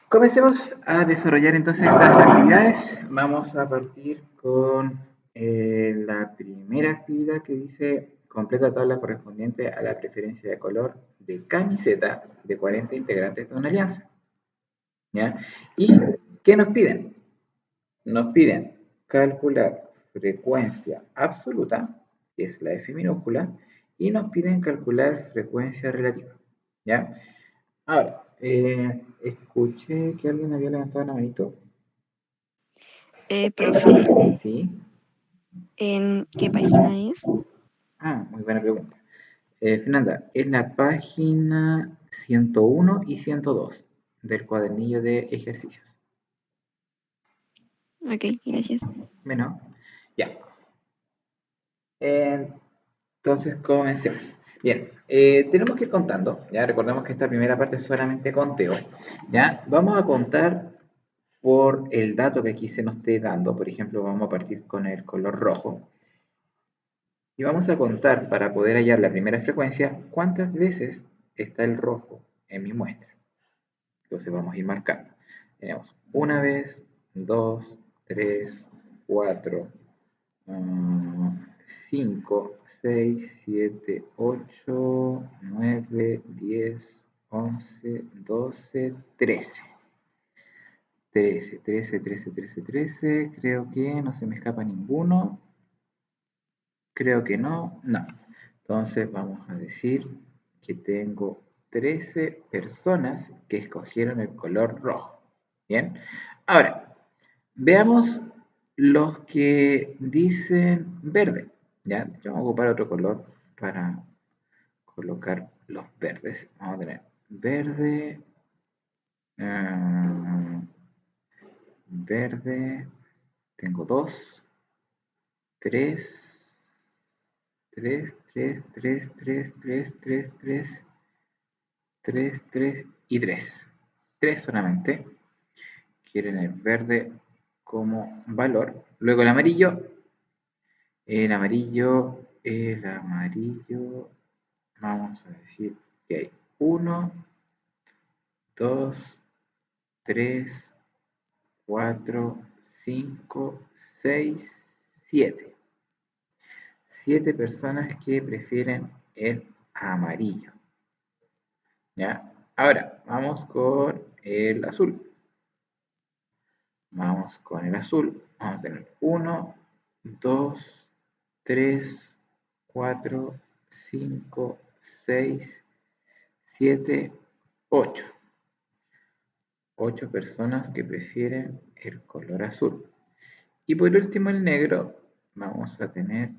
Comencemos a desarrollar entonces estas actividades. Vamos a partir con la primera actividad que dice completa tabla correspondiente a la preferencia de color de camiseta de 40 integrantes de una alianza. ¿Ya? ¿Y qué nos piden? Nos piden calcular frecuencia absoluta, que es la F minúscula, y nos piden calcular frecuencia relativa. ¿Ya? Ahora, escuché que alguien había levantado la manito. Profe, Sí. ¿en qué página es? Muy buena pregunta. Fernanda, es la página 101 y 102 del cuadernillo de ejercicios. Ok, gracias. Bueno, ya. Entonces comencemos. Bien, tenemos que ir contando, ya recordemos que esta primera parte es solamente conteo, ya vamos a contar por el dato que aquí se nos esté dando. Por ejemplo, vamos a partir con el color rojo y vamos a contar para poder hallar la primera frecuencia cuántas veces está el rojo en mi muestra. Entonces vamos a ir marcando. Tenemos una vez, dos, tres, cuatro, 5, 6, 7, 8, 9, 10, 11, 12, 13. 13, 13, 13, 13, 13. Creo que no se me escapa ninguno. Creo que no. No. Entonces vamos a decir que tengo 13 personas que escogieron el color rojo. Bien. Ahora, veamos los que dicen verde. Ya, yo voy a ocupar otro color para colocar los verdes. Vamos a tener verde, verde, tengo dos, tres, tres, tres, tres, tres, tres, tres, tres, tres, tres y tres. Tres solamente quieren el verde como valor. Luego el amarillo, vamos a decir que hay 1, 2, 3, 4, 5, 6, 7. 7 personas que prefieren el amarillo. ¿Ya? Ahora, vamos con el azul. Vamos con el azul. Vamos a tener 1, 2, 3, 4, 5, 6, 7, 8. 8 personas que prefieren el color azul. Y por último el negro, vamos a tener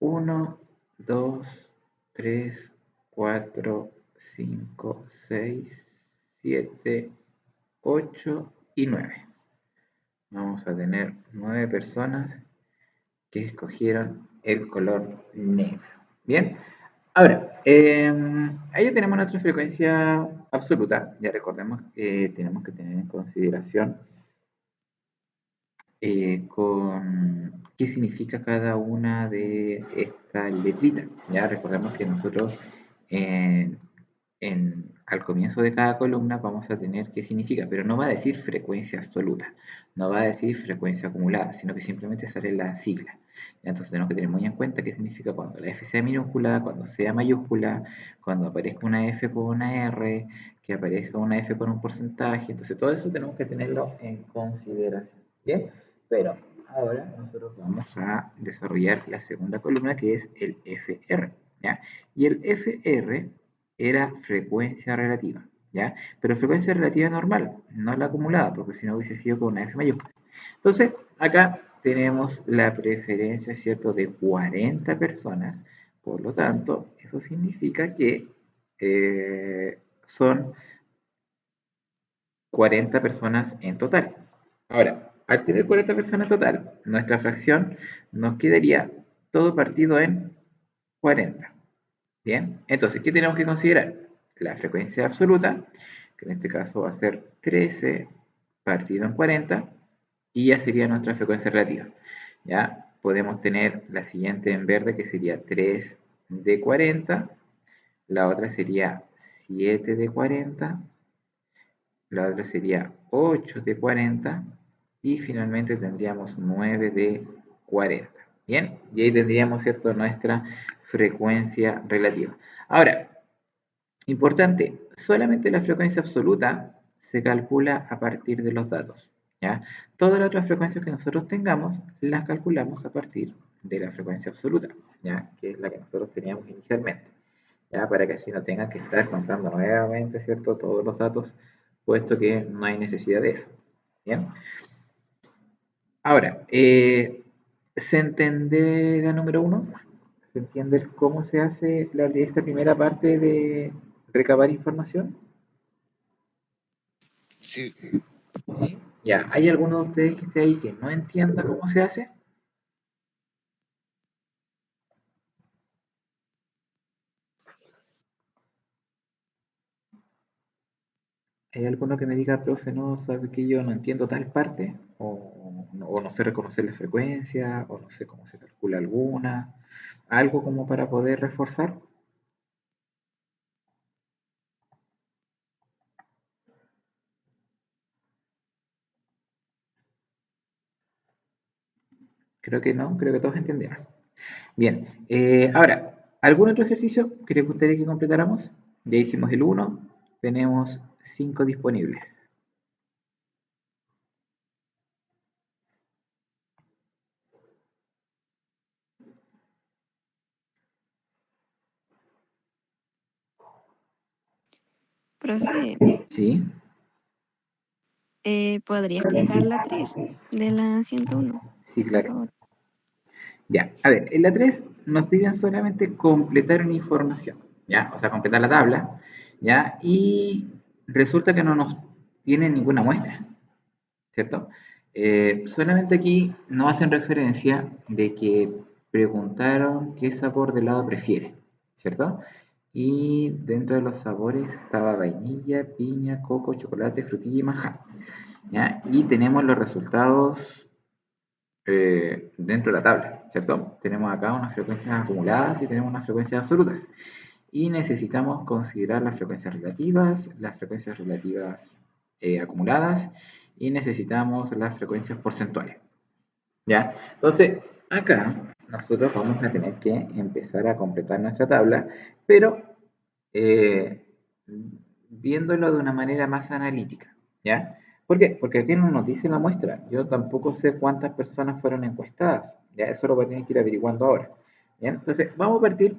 1, 2, 3, 4, 5, 6, 7, 8 y 9. Vamos a tener 9 personas que escogieron el color negro. Bien, ahora, ahí tenemos nuestra frecuencia absoluta. Ya recordemos que tenemos que tener en consideración con qué significa cada una de estas letritas. Ya recordemos que nosotros al comienzo de cada columna vamos a tener qué significa, pero no va a decir frecuencia absoluta, no va a decir frecuencia acumulada, sino que simplemente sale la sigla. ¿Ya? Entonces tenemos que tener muy en cuenta qué significa cuando la F sea minúscula, cuando sea mayúscula, cuando aparezca una F con una R, que aparezca una F con un porcentaje. Entonces todo eso tenemos que tenerlo en consideración. ¿Bien? Pero ahora nosotros vamos a desarrollar la segunda columna que es el FR. ¿Ya? Y el FR era frecuencia relativa, ¿ya? Pero frecuencia relativa normal, no la acumulada, porque si no hubiese sido con una F mayúscula. Entonces, acá tenemos la preferencia, ¿cierto?, de 40 personas. Por lo tanto, eso significa que son 40 personas en total. Ahora, al tener 40 personas en total, nuestra fracción nos quedaría todo partido en 40. Bien, entonces, ¿qué tenemos que considerar? La frecuencia absoluta, que en este caso va a ser 13 partido en 40, y ya sería nuestra frecuencia relativa. Ya podemos tener la siguiente en verde, que sería 3 de 40, la otra sería 7 de 40, la otra sería 8 de 40 y finalmente tendríamos 9 de 40. Bien, y ahí tendríamos, ¿cierto?, nuestra frecuencia relativa. Ahora, importante, solamente la frecuencia absoluta se calcula a partir de los datos, ¿ya? Todas las otras frecuencias que nosotros tengamos las calculamos a partir de la frecuencia absoluta, ¿ya? Que es la que nosotros teníamos inicialmente, ¿ya? Para que así no tengan que estar contando nuevamente, ¿cierto?, todos los datos, puesto que no hay necesidad de eso, ¿bien? Ahora, ¿se entiende la número uno? ¿Se entiende cómo se hace esta primera parte de recabar información? Sí, ¿Sí? Ya, ¿hay alguno de ustedes que esté ahí que no entienda cómo se hace? ¿Hay alguno que me diga, profe, no, sabe que yo no entiendo tal parte? O no sé reconocer la frecuencia, o no sé cómo se calcula alguna. Algo como para poder reforzar. Creo que no, creo que todos entendieron. Bien, ahora, ¿algún otro ejercicio que les gustaría que completáramos? Ya hicimos el uno, tenemos 5 disponibles. Profe, ¿Sí? ¿podría explicar la 3 de la 101, Sí, por claro. favor? Ya, a ver, en la 3 nos piden solamente completar una información, ¿ya? O sea, completar la tabla, ¿ya? Y resulta que no nos tiene ninguna muestra, ¿cierto? Solamente aquí nos hacen referencia de que preguntaron qué sabor de helado prefiere, ¿cierto? Y dentro de los sabores estaba vainilla, piña, coco, chocolate, frutilla y manjar, ¿ya? Y tenemos los resultados dentro de la tabla, ¿cierto? Tenemos acá unas frecuencias acumuladas y tenemos unas frecuencias absolutas. Y necesitamos considerar las frecuencias relativas acumuladas y necesitamos las frecuencias porcentuales. ¿Ya? Entonces, acá nosotros vamos a tener que empezar a completar nuestra tabla, pero eh, viéndolo de una manera más analítica, ¿ya? ¿Por qué? Porque aquí no nos dice la muestra. Yo tampoco sé cuántas personas fueron encuestadas, ¿ya? Eso lo voy a tener que ir averiguando ahora, ¿ya? Entonces, vamos a partir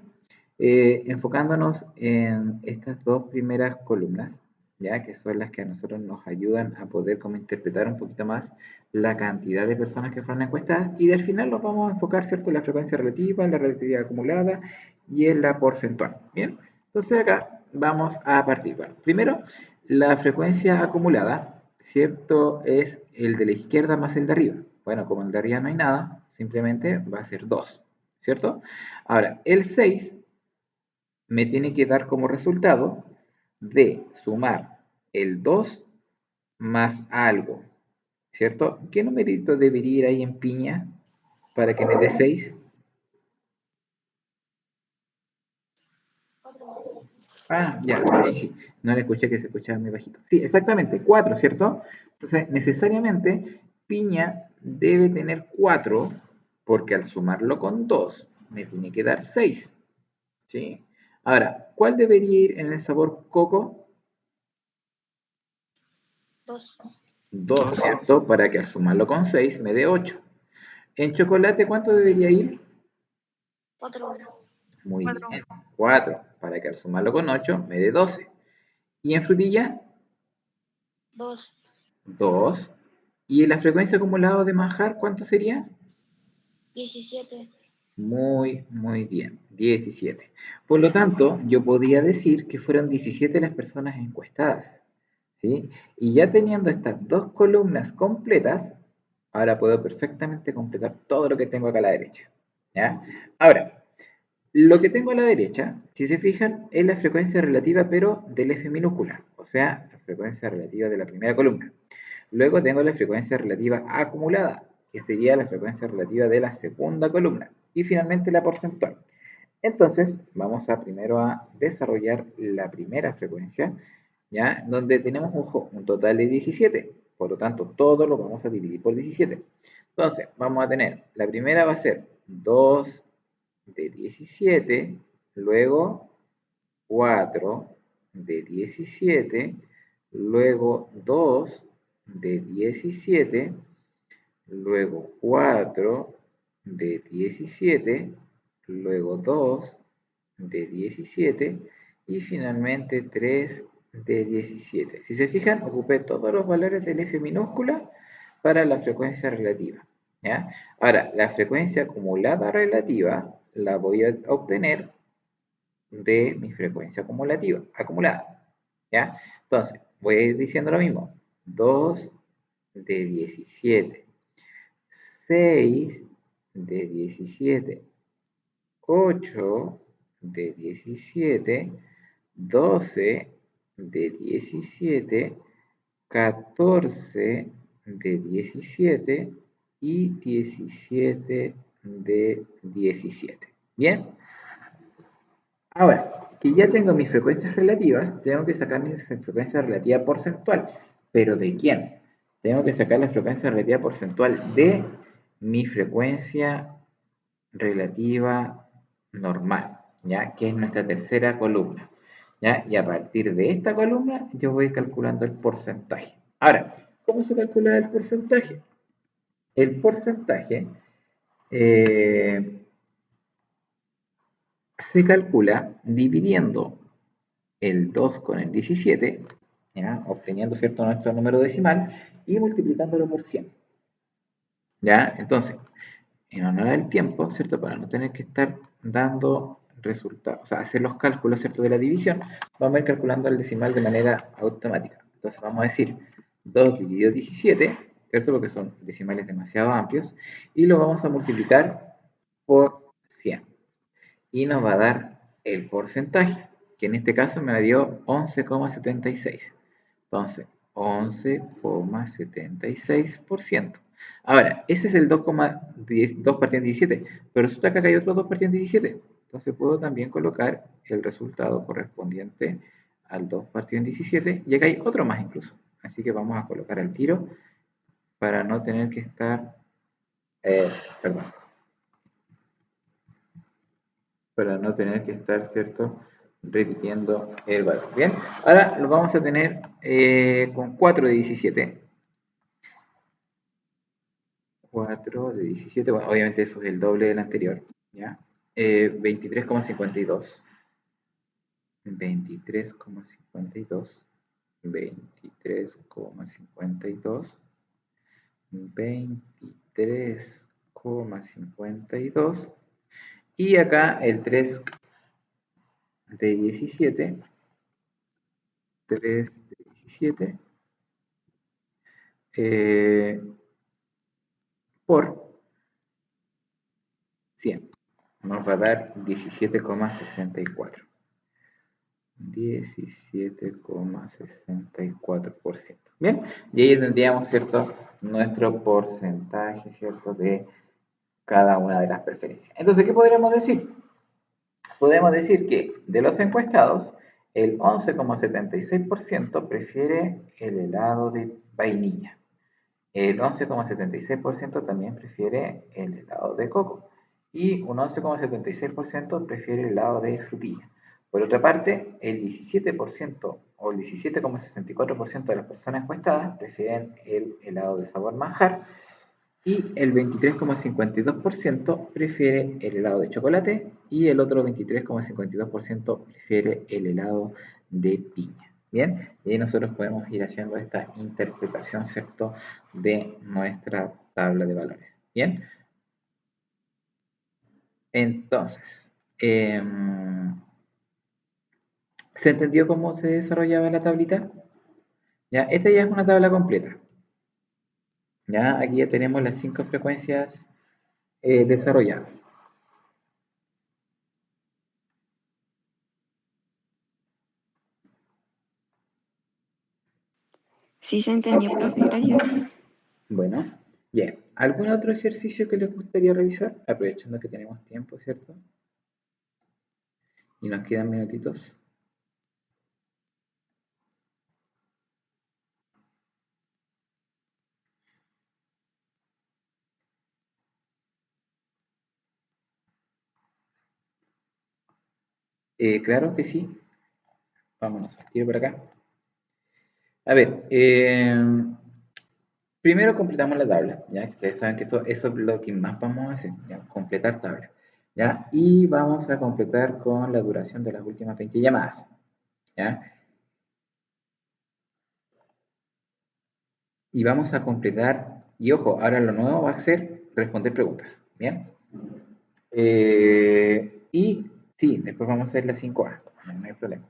enfocándonos en estas dos primeras columnas, ¿ya? Que son las que a nosotros nos ayudan a poder como interpretar un poquito más la cantidad de personas que fueron encuestadas y al final nos vamos a enfocar, ¿cierto?, en la frecuencia relativa, en la relatividad acumulada y en la porcentual, ¿bien? Entonces acá vamos a partir. Bueno, primero, la frecuencia acumulada, ¿cierto? Es el de la izquierda más el de arriba. Bueno, como el de arriba no hay nada, simplemente va a ser 2, ¿cierto? Ahora, el 6 me tiene que dar como resultado de sumar el 2 más algo, ¿cierto? ¿Qué numerito debería ir ahí en piña para que me dé 6? Ah, ya, ahí sí. No le escuché que se escuchaba muy bajito. Sí, exactamente, 4, ¿cierto? Entonces, necesariamente, piña debe tener 4, porque al sumarlo con 2 me tiene que dar 6, ¿sí? Ahora, ¿cuál debería ir en el sabor coco? 2. 2, ¿cierto? Para que al sumarlo con 6 me dé 8. En chocolate, ¿cuánto debería ir? 4. Muy bien, 4, para que al sumarlo con 8 me dé 12. ¿Y en frutilla? 2. 2. ¿Y en la frecuencia acumulada de manjar, cuánto sería? 17. Muy bien, 17. Por lo tanto, yo podría decir que fueron 17 las personas encuestadas, ¿sí? Y ya teniendo estas dos columnas completas, ahora puedo perfectamente completar todo lo que tengo acá a la derecha, ¿ya? Ahora, lo que tengo a la derecha, si se fijan, es la frecuencia relativa, pero del F minúscula, o sea, la frecuencia relativa de la primera columna. Luego tengo la frecuencia relativa acumulada, que sería la frecuencia relativa de la segunda columna. Y finalmente la porcentual. Entonces, vamos a primero a desarrollar la primera frecuencia, ¿ya? Donde tenemos un total de 17. Por lo tanto, todo lo vamos a dividir por 17. Entonces, vamos a tener, la primera va a ser 2 de 17, luego 4 de 17, luego 2 de 17, luego 4 de 17, luego 2 de 17 y finalmente 3 de 17. Si se fijan, ocupé todos los valores del F minúscula para la frecuencia relativa. ¿Ya? Ahora, la frecuencia acumulada relativa la voy a obtener de mi frecuencia acumulada. ¿Ya? Entonces, voy a ir diciendo lo mismo. 2 de 17, 6 de 17, 8 de 17, 12 de 17, 14 de 17 y 17 de 17. ¿Bien? Ahora, que ya tengo mis frecuencias relativas, tengo que sacar mi frecuencia relativa porcentual. ¿Pero de quién? Tengo que sacar la frecuencia relativa porcentual de mi frecuencia relativa normal, ¿ya? Que es nuestra tercera columna, ¿ya? Y a partir de esta columna yo voy calculando el porcentaje. Ahora, ¿cómo se calcula el porcentaje? El porcentaje se calcula dividiendo el 2 con el 17, ¿ya? Obteniendo, ¿cierto?, nuestro número decimal y multiplicándolo por 100. ¿Ya? Entonces, en honor al tiempo, ¿cierto? Para no tener que estar dando resultados, o sea, hacer los cálculos, ¿cierto?, de la división, vamos a ir calculando el decimal de manera automática. Entonces vamos a decir 2 dividido 17, ¿cierto? Porque son decimales demasiado amplios, y lo vamos a multiplicar por 100. Y nos va a dar el porcentaje, que en este caso me dio 11,76. Entonces, 11,76%. Ahora, ese es el 2 partiendo de 17, pero resulta que acá hay otro 2 partiendo de 17. Entonces puedo también colocar el resultado correspondiente al 2 partiendo de 17 y acá hay otro más incluso. Así que vamos a colocar al tiro para no tener que estar, perdón, para no tener que estar, ¿cierto?, repitiendo el valor. Bien, ahora lo vamos a tener con 4 de 17. 4 de 17, bueno, obviamente eso es el doble del anterior, ¿ya? 23,52. 23,52. 23,52. 23,52. Y acá el 3 de 17. 3 de 17. Por 100. Nos va a dar 17,64. 17,64%. Bien, y ahí tendríamos, ¿cierto?, nuestro porcentaje, ¿cierto?, de cada una de las preferencias. Entonces, ¿qué podríamos decir? Podemos decir que de los encuestados, el 11,76% prefiere el helado de vainilla. El 11,76% también prefiere el helado de coco. Y un 11,76% prefiere el helado de frutilla. Por otra parte, el 17% o el 17,64% de las personas encuestadas prefieren el helado de sabor manjar y el 23,52% prefiere el helado de chocolate y el otro 23,52% prefiere el helado de piña. Bien, y ahí nosotros podemos ir haciendo esta interpretación, ¿cierto?, de nuestra tabla de valores. Bien, entonces, ¿se entendió cómo se desarrollaba la tablita? Ya, esta ya es una tabla completa. Ya, aquí ya tenemos las 5 frecuencias desarrolladas. Sí se entendió, profe, gracias. Bueno, bien. ¿Algún otro ejercicio que les gustaría revisar? Aprovechando que tenemos tiempo, ¿cierto? Y nos quedan minutitos. Claro que sí. Vámonos al tiro por acá. A ver, primero completamos la tabla, ya que ustedes saben que eso es lo que más vamos a hacer, ya, completar tabla. ¿Ya? Y vamos a completar con la duración de las últimas 20 llamadas. ¿Ya? Y vamos a completar, y ojo, ahora lo nuevo va a ser responder preguntas. ¿Bien? Y sí, después vamos a hacer las 5A, no hay problema.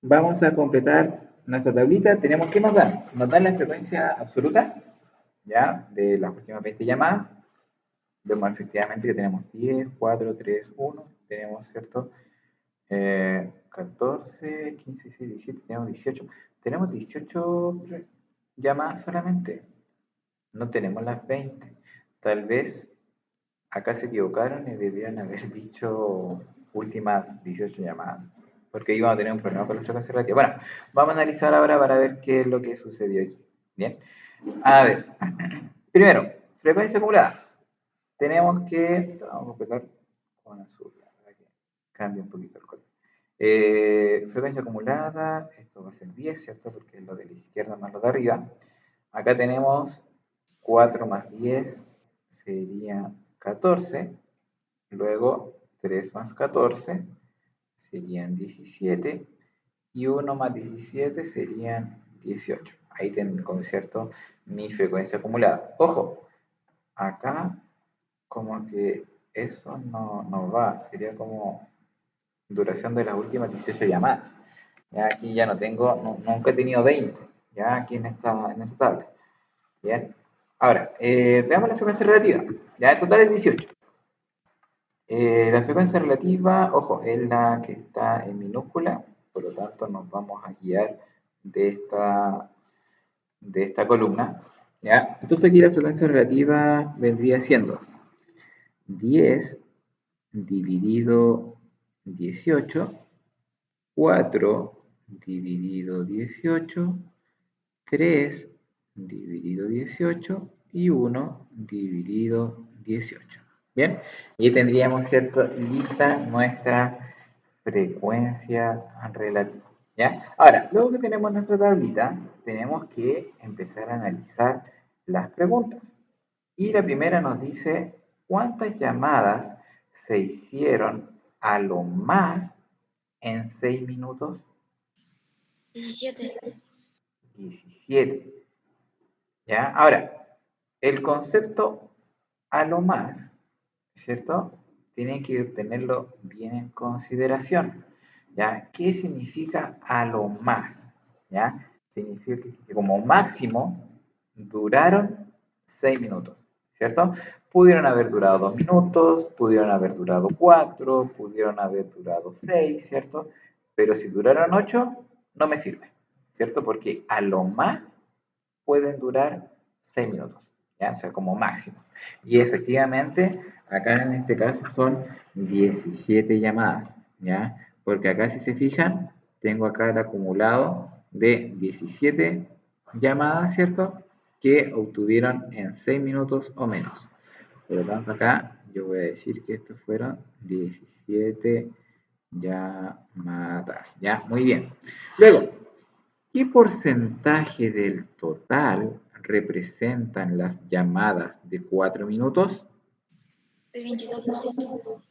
Vamos a completar nuestra tablita. Tenemos que más dan. Nos dan la frecuencia absoluta, ¿ya? De las últimas 20 llamadas. Vemos efectivamente que tenemos 10, 4, 3, 1. Tenemos, ¿cierto? 14, 15, 16, 17, tenemos 18. Tenemos 18 llamadas solamente. No tenemos las 20. Tal vez acá se equivocaron y debieron haber dicho últimas 18 llamadas. Porque íbamos a tener un problema con la frecuencia relativa. Bueno, vamos a analizar ahora para ver qué es lo que sucedió aquí. Bien. A ver. Primero, frecuencia acumulada. Tenemos que. Vamos a completar con azul. Para que cambie un poquito el color. Frecuencia acumulada. Esto va a ser 10, ¿cierto? Porque es lo de la izquierda más lo de arriba. Acá tenemos 4 más 10 sería 14. Luego 3 más 14 serían 17. Y 1 más 17 serían 18. Ahí tengo, ¿cierto? Mi frecuencia acumulada. Ojo, acá como que eso no va. Sería como duración de las últimas 18 llamadas. Ya aquí ya no tengo, nunca he tenido 20. Ya aquí en esta tabla. Bien. Ahora, veamos la frecuencia relativa. Ya el total es 18. La frecuencia relativa, ojo, es la que está en minúscula, por lo tanto nos vamos a guiar de esta columna. ¿Ya? Entonces aquí la frecuencia relativa vendría siendo 10 dividido 18, 4 dividido 18, 3 dividido 18 y 1 dividido 18. Bien, y tendríamos, ¿cierto?, lista nuestra frecuencia relativa. ¿Ya? Ahora, luego que tenemos nuestra tablita, tenemos que empezar a analizar las preguntas. Y la primera nos dice, ¿cuántas llamadas se hicieron a lo más en 6 minutos? 17. 17. ¿Ya? Ahora, el concepto a lo más, ¿cierto? Tienen que tenerlo bien en consideración. ¿Ya? ¿Qué significa a lo más? ¿Ya? Significa que como máximo duraron 6 minutos, ¿cierto? Pudieron haber durado 2 minutos, pudieron haber durado 4, pudieron haber durado 6, ¿cierto? Pero si duraron 8, no me sirve, ¿cierto? Porque a lo más pueden durar 6 minutos, ¿ya? O sea, como máximo. Y efectivamente, acá en este caso son 17 llamadas, ¿ya? Porque acá si se fijan, tengo acá el acumulado de 17 llamadas, ¿cierto? Que obtuvieron en 6 minutos o menos. Por lo tanto, acá yo voy a decir que estos fueron 17 llamadas, ¿ya? Muy bien. Luego, ¿qué porcentaje del total representan las llamadas de 4 minutos? El 22%.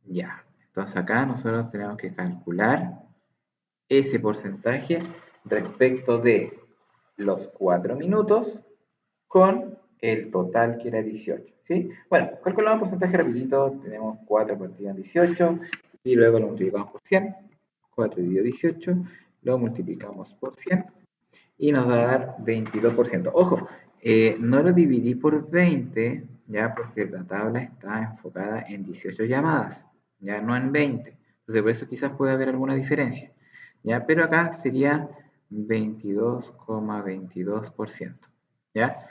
Ya, entonces acá nosotros tenemos que calcular ese porcentaje respecto de los 4 minutos con el total que era 18, ¿sí? Bueno, calculamos el porcentaje rapidito, tenemos 4 partido en 18 y luego lo multiplicamos por 100, 4 dividido 18, lo multiplicamos por 100 y nos va a dar 22%. Ojo, no lo dividí por 20, ya porque la tabla está enfocada en 18 llamadas, ya no en 20. Entonces por eso quizás puede haber alguna diferencia, ya, pero acá sería 22,22%, ya,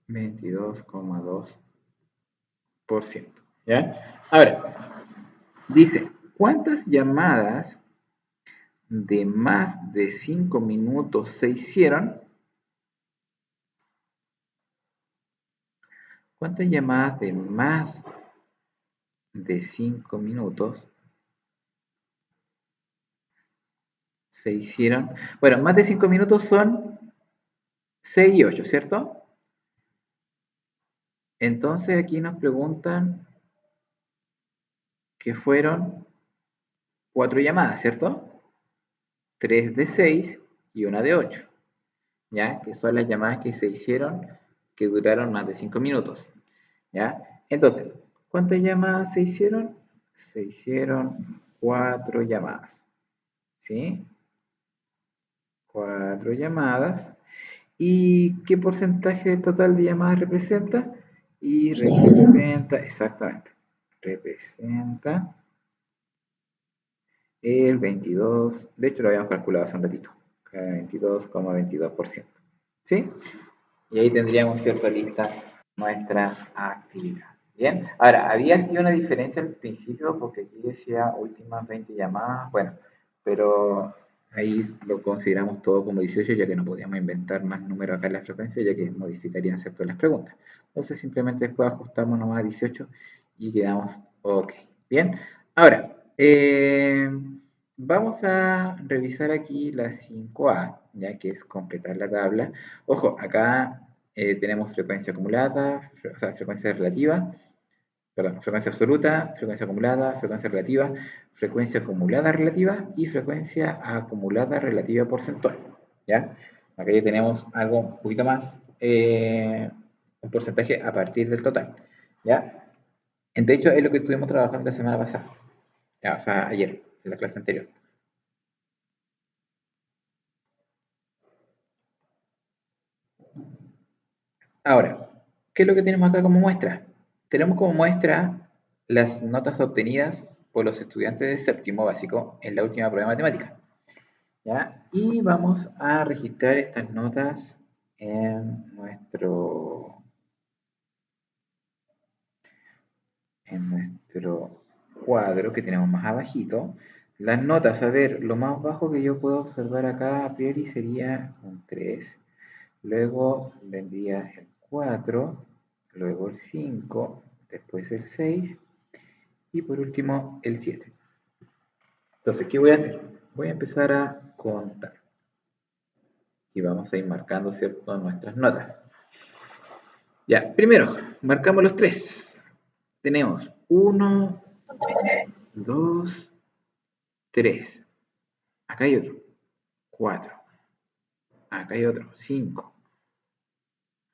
22,2%, ya. Ahora, dice, ¿cuántas llamadas de más de 5 minutos se hicieron? ¿Cuántas llamadas de más de 5 minutos se hicieron, bueno, más de 5 minutos son 6 y 8, ¿cierto? Entonces aquí nos preguntan que fueron 4 llamadas, ¿cierto? 3 de 6 y una de 8, ¿ya? Que son las llamadas que se hicieron que duraron más de 5 minutos, ¿ya? Entonces, ¿cuántas llamadas se hicieron? Se hicieron 4 llamadas, ¿sí? 4 llamadas. ¿Y qué porcentaje total de llamadas representa? Y representa, exactamente, representa el 22, de hecho lo habíamos calculado hace un ratito, 22,22%. ¿Sí? Y ahí tendríamos, ¿cierto?, lista nuestra actividad. Bien, ahora, había sido una diferencia al principio porque aquí decía últimas 20 llamadas, bueno, pero ahí lo consideramos todo como 18 ya que no podíamos inventar más números acá en la frecuencia ya que modificarían, ¿cierto?, las preguntas. Entonces simplemente después ajustamos nomás a 18 y quedamos ok. Bien, ahora, vamos a revisar aquí la 5A, ya que es completar la tabla. Ojo, acá tenemos frecuencia acumulada, o sea, frecuencia relativa, perdón, frecuencia absoluta, frecuencia acumulada, frecuencia relativa, frecuencia acumulada relativa y frecuencia acumulada relativa porcentual, ¿ya? Acá ya tenemos algo un poquito más, un porcentaje a partir del total, ¿ya? De hecho, es lo que estuvimos trabajando la semana pasada, ¿ya? O sea, ayer, en la clase anterior. Ahora, ¿qué es lo que tenemos acá como muestra? Tenemos como muestra las notas obtenidas por los estudiantes de séptimo básico en la última prueba de matemática, ¿ya? Y vamos a registrar estas notas en nuestro cuadro que tenemos más abajito. Las notas, a ver, lo más bajo que yo puedo observar acá a priori sería un 3. Luego vendría el 4, luego el 5, después el 6 y por último el 7. Entonces, ¿qué voy a hacer? Voy a empezar a contar y vamos a ir marcando, ¿cierto?, nuestras notas. Ya, primero, marcamos los 3. Tenemos 1, 2, 3. Acá hay otro, 4. Acá hay otro, 5.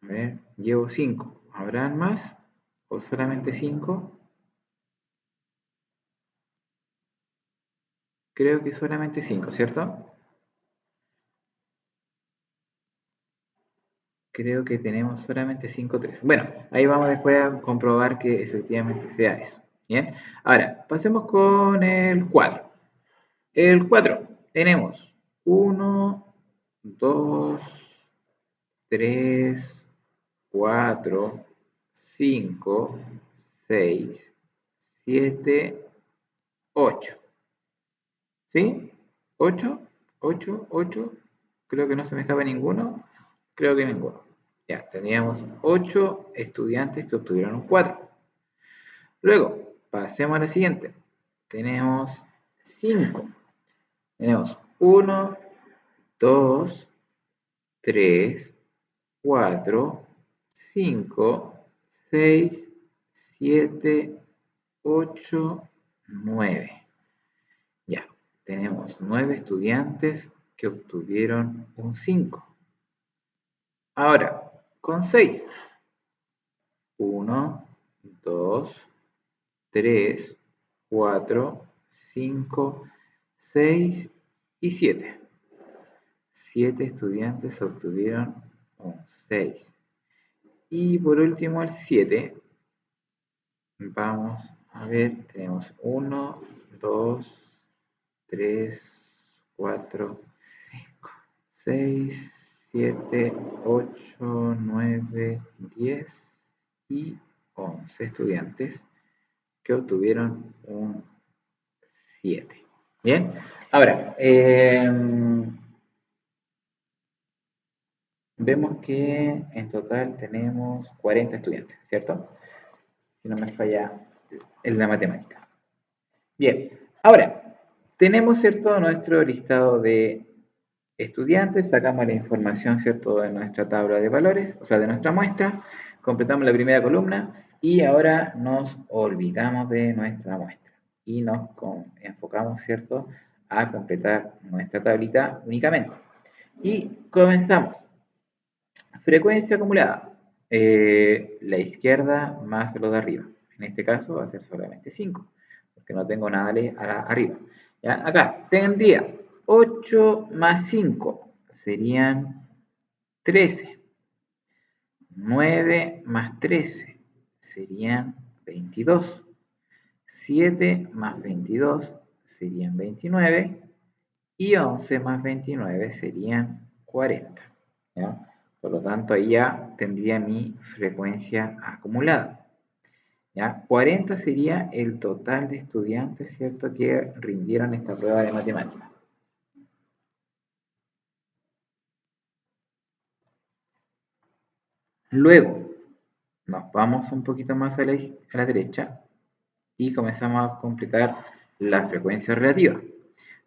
A ver, llevo 5. ¿Habrán más? ¿O solamente 5? Creo que solamente 5, ¿cierto? Creo que tenemos solamente 5 3. Bueno, ahí vamos después a comprobar que efectivamente sea eso. Bien, ahora pasemos con el 4. El 4 tenemos 1, 2, 3, 4, 5, 6, 7, 8. ¿Sí? 8, 8, 8. Creo que no se me escapa ninguno. Creo que ninguno. Ya, teníamos 8 estudiantes que obtuvieron un 4. Luego, pasemos a la siguiente. Tenemos 5. Tenemos 1, 2, 3, 4, 5, 6, 7, 8, 9. Ya, tenemos 9 estudiantes que obtuvieron un 5. Ahora, con 6. 1, 2, 3, 4, 5, 6 y 7. 7 estudiantes obtuvieron un 6. Y por último el 7. Vamos a ver, tenemos 1, 2, 3, 4, 5, 6, 7, 8, 9, 10 y 11 estudiantes que obtuvieron un 7. Bien, ahora, vemos que en total tenemos 40 estudiantes, ¿cierto? Si no me falla en la matemática. Bien, ahora, tenemos, ¿cierto?, nuestro listado de estudiantes, sacamos la información, ¿cierto?, de nuestra tabla de valores, o sea, de nuestra muestra, completamos la primera columna y ahora nos olvidamos de nuestra muestra y nos enfocamos, ¿cierto?, a completar nuestra tablita únicamente. Y comenzamos. Frecuencia acumulada. La izquierda más lo de arriba. En este caso va a ser solamente 5, porque no tengo nada arriba. ¿Ya? Acá tendría 8 más 5, serían 13. 9 más 13, serían 22. 7 más 22 serían 29. Y 11 más 29 serían 40. ¿Ya? Por lo tanto, ahí ya tendría mi frecuencia acumulada. ¿Ya? 40 sería el total de estudiantes, ¿cierto?, que rindieron esta prueba de matemáticas. Luego, nos vamos un poquito más a la derecha y comenzamos a completar la frecuencia relativa.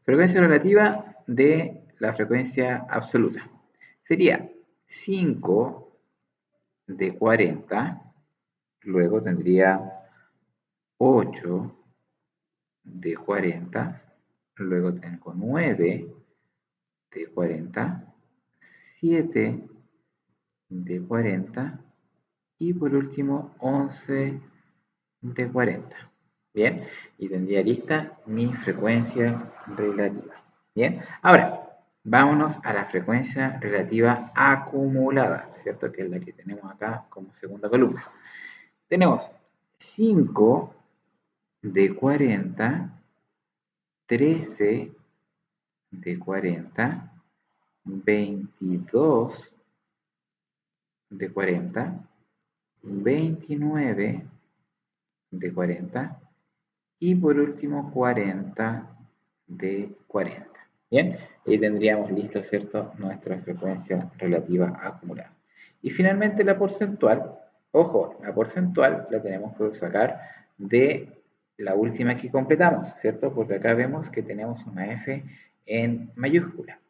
Frecuencia relativa de la frecuencia absoluta. Sería 5 de 40, luego tendría 8 de 40, luego tengo 9 de 40, 7 de 40 y por último 11 de 40. Bien, y tendría lista mi frecuencia relativa. Bien, ahora vámonos a la frecuencia relativa acumulada, ¿cierto? Que es la que tenemos acá como segunda columna. Tenemos 5 de 40, 13 de 40, 22 de 40, 29 de 40 y por último 40 de 40. Bien, ahí tendríamos listo, ¿cierto?, nuestra frecuencia relativa acumulada. Y finalmente la porcentual, ojo, la porcentual la tenemos que sacar de la última que completamos, ¿cierto? Porque acá vemos que tenemos una F en mayúscula.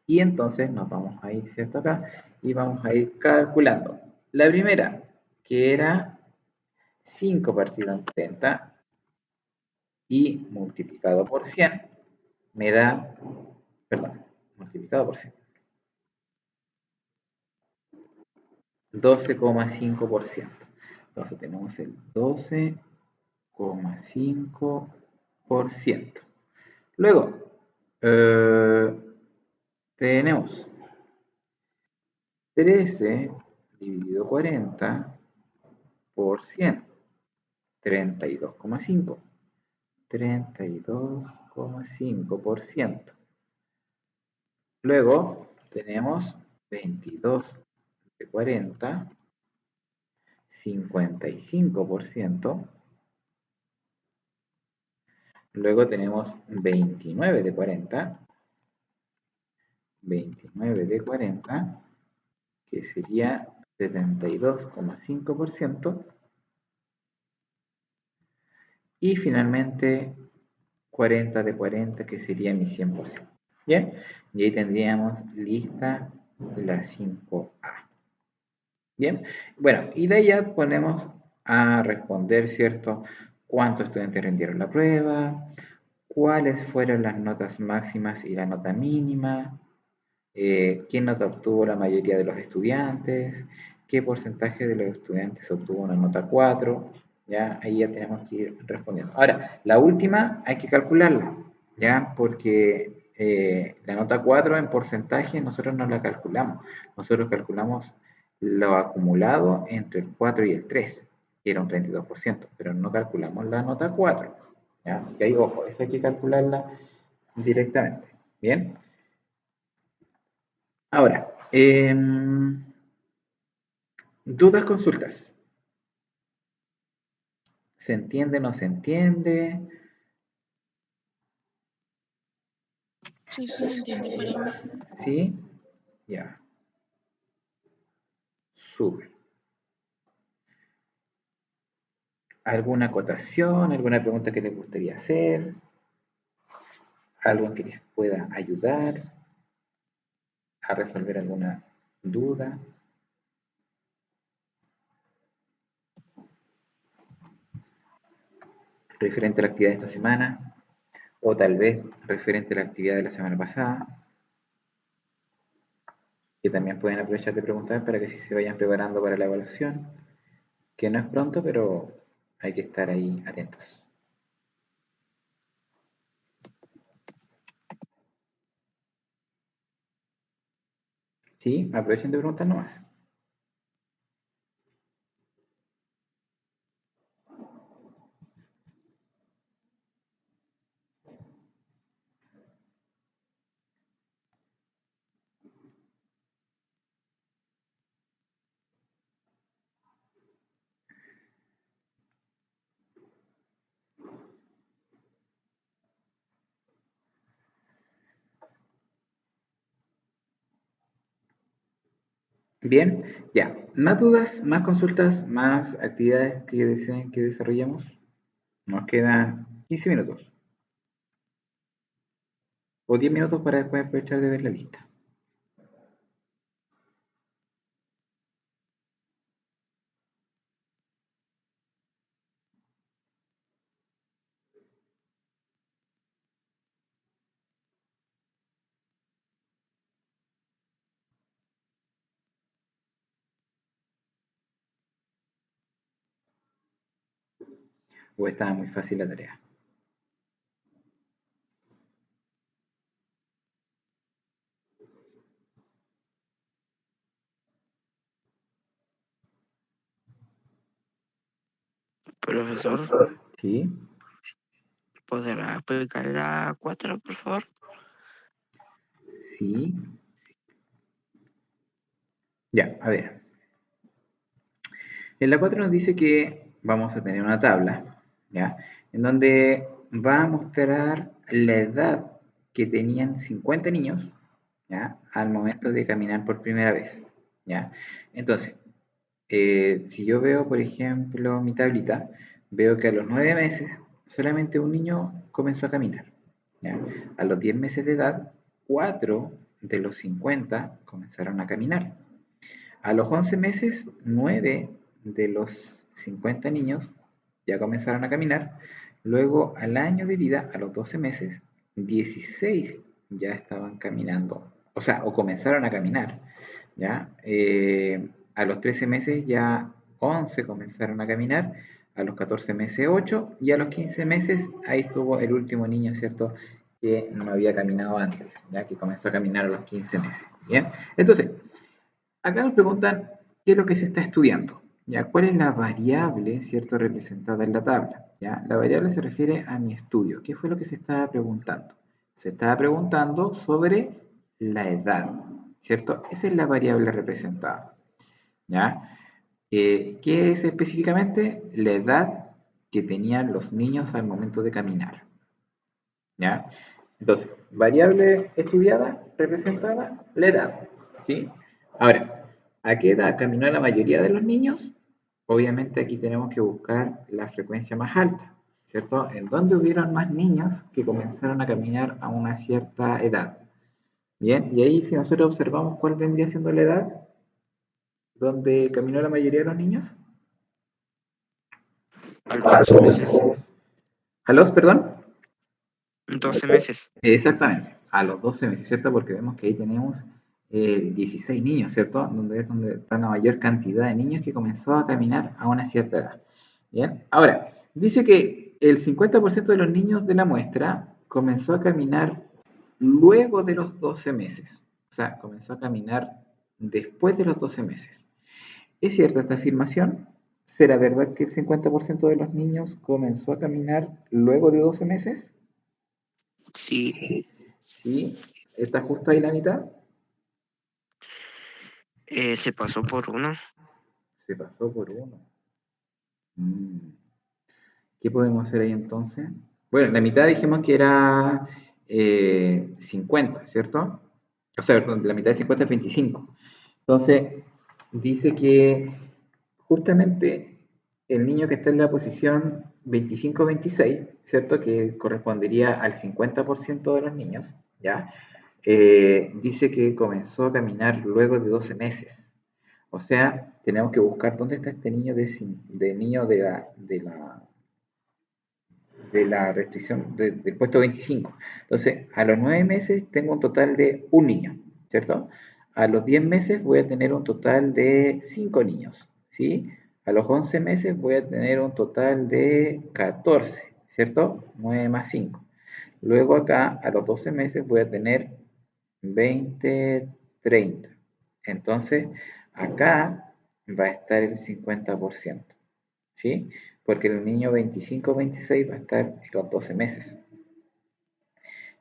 Y entonces nos vamos a ir, ¿cierto?, acá y vamos a ir calculando. La primera, que era 5 partido en 30 y multiplicado por 100, me da, perdón, multiplicado por 100, 12,5%. Entonces tenemos el 12,5%. Luego, tenemos 13 dividido 40 por 100, 32,5. 32,5%. Luego tenemos 22 de 40, 55%. Luego tenemos 29 de 40, 29 de 40, que sería 72,5%. Y finalmente 40 de 40, que sería mi 100%. Bien, y ahí tendríamos lista la 5A. Bien, bueno, y de ahí ya ponemos a responder, ¿cierto?, cuántos estudiantes rindieron la prueba, cuáles fueron las notas máximas y la nota mínima, qué nota obtuvo la mayoría de los estudiantes, qué porcentaje de los estudiantes obtuvo una nota 4, ¿ya? Ahí ya tenemos que ir respondiendo. Ahora, la última hay que calcularla, ¿ya? Porque la nota 4 en porcentaje nosotros no la calculamos, nosotros calculamos lo acumulado entre el 4 y el 3, que era un 32%, pero no calculamos la nota 4, ¿ya? Así que ahí, ojo, eso hay que calcularla directamente, ¿bien? Ahora, dudas, consultas. ¿Se entiende, no se entiende? Sí, sí, entiendo para mí. ¿Sí? Ya. Súper. ¿Alguna acotación, alguna pregunta que les gustaría hacer? ¿Algo que les pueda ayudar a resolver alguna duda? Referente a la actividad de esta semana, o tal vez referente a la actividad de la semana pasada, que también pueden aprovechar de preguntar para que si se vayan preparando para la evaluación, que no es pronto, pero hay que estar ahí atentos. ¿Sí? Aprovechen de preguntar nomás. Bien, ya. ¿Más dudas, más consultas, más actividades que deseen que desarrollemos? Nos quedan 15 minutos. O 10 minutos para después aprovechar de ver la lista. O estaba muy fácil la tarea. Profesor, ¿Sí? ¿podrá explicar la 4, por favor? Sí. Ya, a ver. En la 4 nos dice que vamos a tener una tabla, ¿ya? En donde va a mostrar la edad que tenían 50 niños, ¿ya? Al momento de caminar por primera vez, ¿ya? Entonces, si yo veo, por ejemplo, mi tablita, veo que a los 9 meses solamente un niño comenzó a caminar, ¿ya? A los 10 meses de edad, 4 de los 50 comenzaron a caminar. A los 11 meses, 9 de los 50 niños ya comenzaron a caminar. Luego, al año de vida, a los 12 meses, 16 ya estaban caminando, o sea, o comenzaron a caminar, ¿ya? A los 13 meses ya 11 comenzaron a caminar, a los 14 meses 8 y a los 15 meses ahí estuvo el último niño, ¿cierto? Que no había caminado antes, ya que comenzó a caminar a los 15 meses, ¿bien? Entonces, acá nos preguntan qué es lo que se está estudiando, ¿ya? ¿Cuál es la variable, cierto, representada en la tabla? ¿Ya? La variable se refiere a mi estudio. ¿Qué fue lo que se estaba preguntando? Se estaba preguntando sobre la edad, ¿cierto? Esa es la variable representada, ¿ya? ¿Qué es específicamente? La edad que tenían los niños al momento de caminar, ¿ya? Entonces, variable estudiada, representada, la edad, ¿sí? Ahora, ¿a qué edad caminó la mayoría de los niños? Obviamente aquí tenemos que buscar la frecuencia más alta, ¿cierto? ¿En dónde hubieron más niños que comenzaron a caminar a una cierta edad? Bien, y ahí si nosotros observamos cuál vendría siendo la edad donde caminó la mayoría de los niños. A los 12 meses. ¿A los, perdón? 12 meses. Exactamente, a los 12 meses, ¿cierto? Porque vemos que ahí tenemos 16 niños, ¿cierto? Donde es donde está la mayor cantidad de niños que comenzó a caminar a una cierta edad. Bien, ahora, dice que el 50% de los niños de la muestra comenzó a caminar luego de los 12 meses. O sea, comenzó a caminar después de los 12 meses. ¿Es cierta esta afirmación? ¿Será verdad que el 50% de los niños comenzó a caminar luego de 12 meses? Sí. ¿Sí? ¿Está justo ahí la mitad? Se pasó por uno. Se pasó por uno. ¿Qué podemos hacer ahí entonces? Bueno, la mitad dijimos que era 50, ¿cierto? O sea, perdón, la mitad de 50 es 25. Entonces, dice que justamente el niño que está en la posición 25-26, ¿cierto? Que correspondería al 50% de los niños, ¿ya? Dice que comenzó a caminar luego de 12 meses. O sea, tenemos que buscar dónde está este niño de la restricción del puesto 25. Entonces, a los 9 meses tengo un total de un niño, ¿cierto? A los 10 meses voy a tener un total de 5 niños, ¿sí? A los 11 meses voy a tener un total de 14, ¿cierto? 9 más 5. Luego acá, a los 12 meses voy a tener 20, 30. Entonces, acá va a estar el 50%. ¿Sí? Porque el niño 25-26 va a estar en los 12 meses,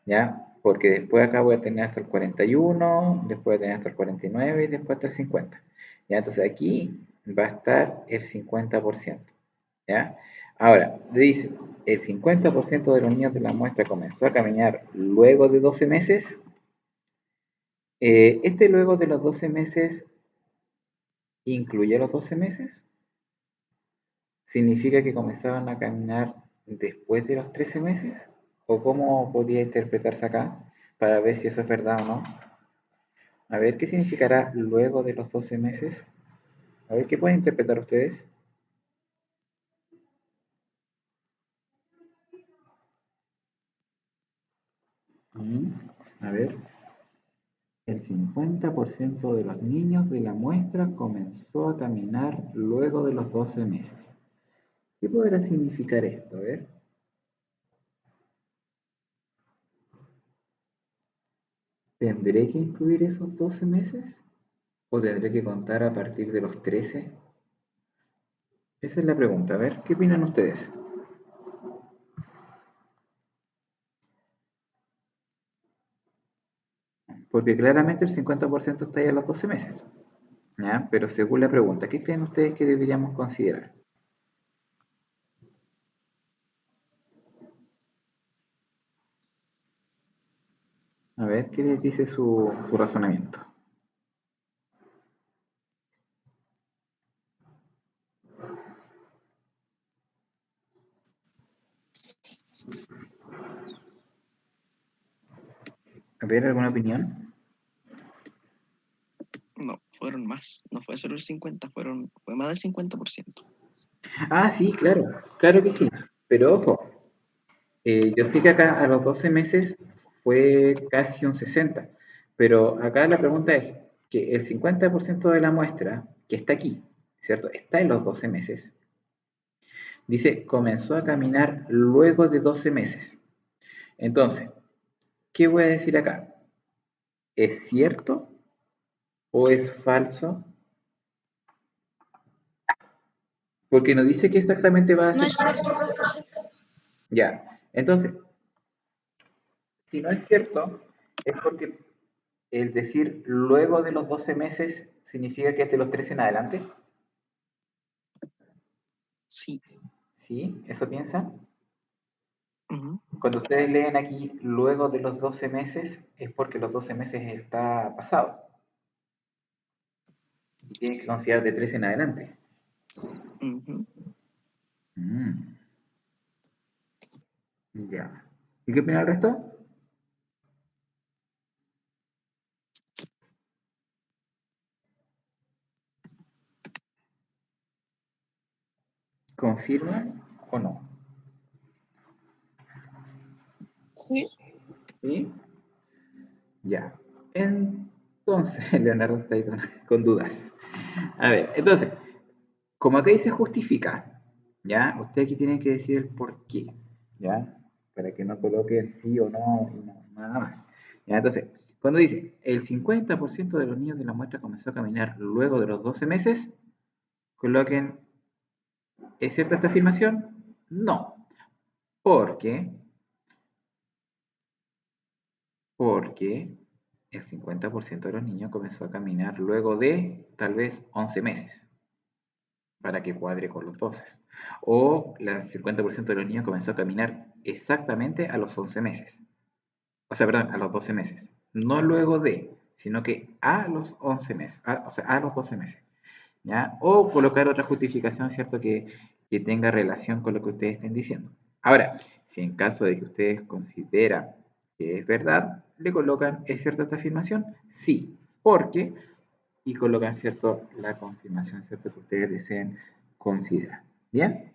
¿ya? Porque después acá voy a tener hasta el 41, después voy a tener hasta el 49 y después hasta el 50, ¿ya? Entonces aquí va a estar el 50%, ¿ya? Ahora, le dice, el 50% de los niños de la muestra comenzó a caminar luego de 12 meses. Este luego de los 12 meses, ¿incluye los 12 meses? ¿Significa que comenzaban a caminar después de los 13 meses? ¿O cómo podría interpretarse acá para ver si eso es verdad o no? A ver, ¿qué significará luego de los 12 meses? A ver, ¿qué pueden interpretar ustedes? A ver, el 50% de los niños de la muestra comenzó a caminar luego de los 12 meses. ¿Qué podrá significar esto? A ver. ¿Tendré que incluir esos 12 meses? ¿O tendré que contar a partir de los 13? Esa es la pregunta. A ver, ¿qué opinan ustedes? Porque claramente el 50% está ahí a los 12 meses. ¿Ya? Pero según la pregunta, ¿qué creen ustedes que deberíamos considerar? A ver, ¿qué les dice su razonamiento? A ver, ¿alguna opinión? No, fueron más. No fue solo el 50, fue más del 50%. Ah, sí, claro, claro que sí. Pero ojo, yo sé que acá a los 12 meses fue casi un 60, pero acá la pregunta es que el 50% de la muestra que está aquí, ¿cierto? Está en los 12 meses. Dice, comenzó a caminar luego de 12 meses. Entonces, ¿qué voy a decir acá? ¿Es cierto o es falso? Porque no dice que exactamente va a No ser. es cierto. Ya, entonces, si no es cierto, es porque el decir luego de los 12 meses significa que es de los 13 en adelante. Sí. ¿Sí? ¿Eso piensan? Ujú. Cuando ustedes leen aquí luego de los 12 meses, es porque los 12 meses está pasado. Y tienen que considerar de 13 en adelante. Ujú. Mm, ya. ¿Y qué opina el resto? ¿Confirman o no? Sí. ¿Sí? Ya. Entonces, Leonardo está ahí con dudas. A ver, entonces, como acá dice justifica, ¿ya? Usted aquí tiene que decir el por qué, ¿ya? Para que no coloque el sí o no y nada más. ¿Ya? Entonces, cuando dice el 50% de los niños de la muestra comenzó a caminar luego de los 12 meses, coloquen, ¿es cierta esta afirmación? No, porque, porque el 50% de los niños comenzó a caminar luego de tal vez 11 meses, para que cuadre con los 12. O el 50% de los niños comenzó a caminar exactamente a los 11 meses. O sea, perdón, a los 12 meses. No luego de, sino que a los 11 meses, o sea, a los 12 meses. ¿Ya? O colocar otra justificación, ¿cierto? Que que tenga relación con lo que ustedes estén diciendo. Ahora, si en caso de que ustedes consideran que es verdad, le colocan, ¿es cierta esta afirmación? Sí, porque, y colocan, ¿cierto?, la confirmación, ¿cierto?, que ustedes deseen considerar. ¿Bien?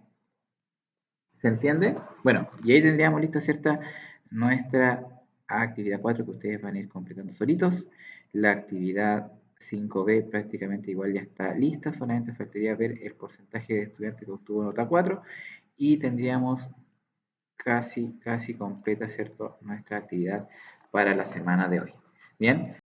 ¿Se entiende? Bueno, y ahí tendríamos lista, ¿cierta?, nuestra actividad 4 que ustedes van a ir completando solitos. La actividad 5B prácticamente igual ya está lista, solamente faltaría ver el porcentaje de estudiantes que obtuvo nota 4 y tendríamos casi completa, ¿cierto?, nuestra actividad para la semana de hoy. Bien.